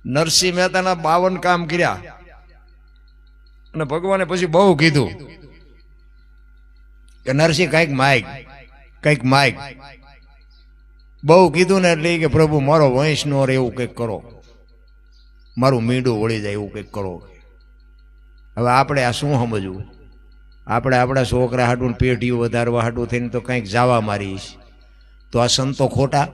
નરસિંહ મહેતાના 52 કામ કર્યા અને ભગવાને પછી બહુ કીધું કે નરસિંહ કંઈક માગ બહુ કીધું ને એટલે કે પ્રભુ મારો વંશ નો રહે એવું કંઈક કરો, મારું મીંડું વળી જાય એવું કંઈક કરો. હવે આપણે આ શું સમજવું? આપણે આપણા છોકરા હાટું પેઢીઓ વધારવા હાટું થઈને તો કંઈક જાવા મારીશ, તો આ સંતો ખોટા?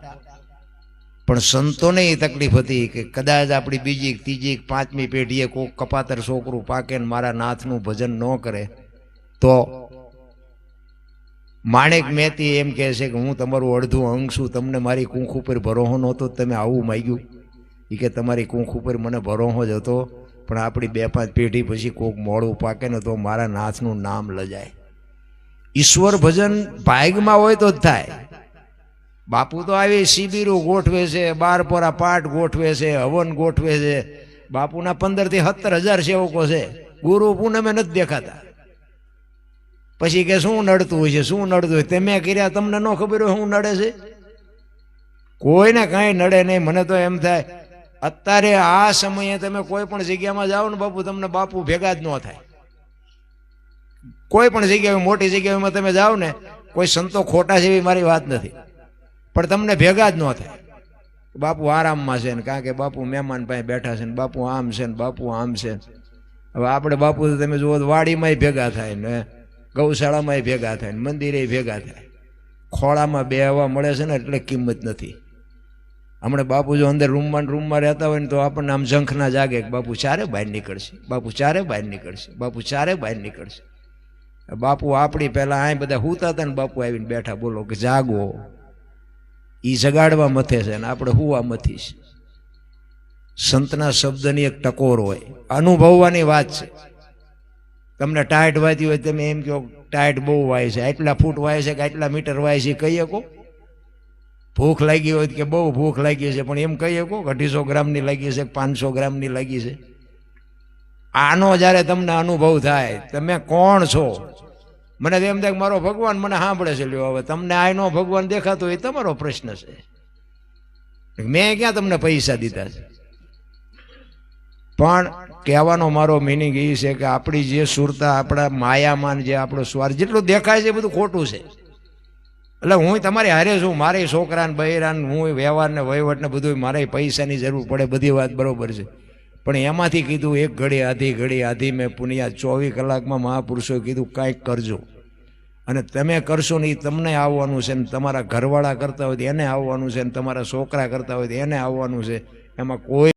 પણ સંતોને એ તકલીફ હતી કે કદાચ આપણી બીજી ત્રીજી પાંચમી પેઢીએ કોઈક કપાતર છોકરું પાકે ને મારા નાથનું ભજન ન કરે તો માણેક મહેતી એમ કહે છે કે હું તમારું અડધું અંગ છું, તમને મારી કૂંખ ઉપર ભરોહો નહોતો, તમે આવું માગ્યું? એ કે તમારી કૂંખ ઉપર મને ભરોહો જ હતો, પણ આપણી 2-5 પેઢી પછી કોઈક મોડું પાકે ને તો મારા નાથનું નામ લજાય. ઈશ્વર ભજન ભાગમાં હોય તો જ થાય. બાપુ તો આવી શિબિરો ગોઠવે છે, 12 પાઠ ગોઠવે છે, હવન ગોઠવે છે. બાપુના 15 થી 17 હજાર સેવકો છે. ગુરુ પૂનમે નથી દેખાતા. પછી કે શું નડતું હોય છે, શું નડતું હોય? તમે કર્યા, તમને ન ખબર હોય શું નડે છે? કોઈને કાંઈ નડે નહીં. મને તો એમ થાય અત્યારે આ સમયે તમે કોઈ પણ જગ્યામાં જાઓ ને બાપુ, તમને બાપુ ભેગા જ ન થાય. કોઈ પણ જગ્યાએ, મોટી જગ્યાઓમાં તમે જાઓ ને, કોઈ સંતો ખોટા છે એવી મારી વાત નથી, પણ તમને ભેગા જ ન થાય. બાપુ આરામમાં છે ને, કારણ કે બાપુ મહેમાન પાસે બેઠા છે ને, બાપુ આમ છે ને, બાપુ આમ છે. હવે આપણે બાપુ તમે જુઓ તો વાડીમાંય ભેગા થાય ને, ગૌશાળામાંય ભેગા થાય ને, મંદિરે ભેગા થાય. ખોળામાં બેહવા મળે છે ને એટલે કિંમત નથી. હમણાં બાપુ જો અંદર રૂમમાં રહેતા હોય ને તો આપણને આમ ઝંખ ના જાગે કે બાપુ ચારે બહાર નીકળશે, બાપુ ચારે બહાર નીકળશે, બાપુ ચારે બહાર નીકળશે. બાપુ આપણી પહેલા અહીં બધા હુતા હતા ને બાપુ આવીને બેઠા, બોલો કે જાગો. એ જગાડવા મથે છે ને આપણે હુવા મથી છે. સંતના શબ્દની એક ટકોર હોય, અનુભવવાની વાત છે. તમને ટાઈટ વાતી હોય, તમે એમ કહો ટાઈટ બહુ વાય છે, આટલા ફૂટ વાય છે કે આટલા મીટર વાય છે, કહી શકો? ભૂખ લાગી હોય કે બહુ ભૂખ લાગી છે, પણ એમ કહી શકો 250 ગ્રામની લાગી છે, 500 ગ્રામની લાગી છે? આનો જ્યારે તમને અનુભવ થાય, તમે કોણ છો? મને એમ થાય કે મારો ભગવાન મને સાંભળે છે. લ્યો, હવે તમને આનો ભગવાન દેખાતો હોય તમારો પ્રશ્ન છે. મેં ક્યાં તમને પૈસા દીધા છે? પણ કહેવાનો મારો મિનિંગ એ છે કે આપણી જે સુરતા, આપણા માયામાન, જે આપણો સ્વાર્થ જેટલું દેખાય છે એ બધું ખોટું છે. એટલે હું તમારી હારે છું, મારે છોકરાને બહેરાને હું વ્યવહારને વહીવટને બધું મારે પૈસાની જરૂર પડે, બધી વાત બરોબર છે. પણ એમાંથી કીધું એક ઘડી આધી મેં પુનિયા 24 કલાકમાં મહાપુરુષોએ કીધું કાંઈક કરજો. અને તમે કરશો ને એ તમને આવવાનું છે, ને તમારા ઘરવાળા કરતા હોય તો એને આવવાનું છે, ને તમારા છોકરા કરતા હોય તો એને આવવાનું છે. એમાં કોઈ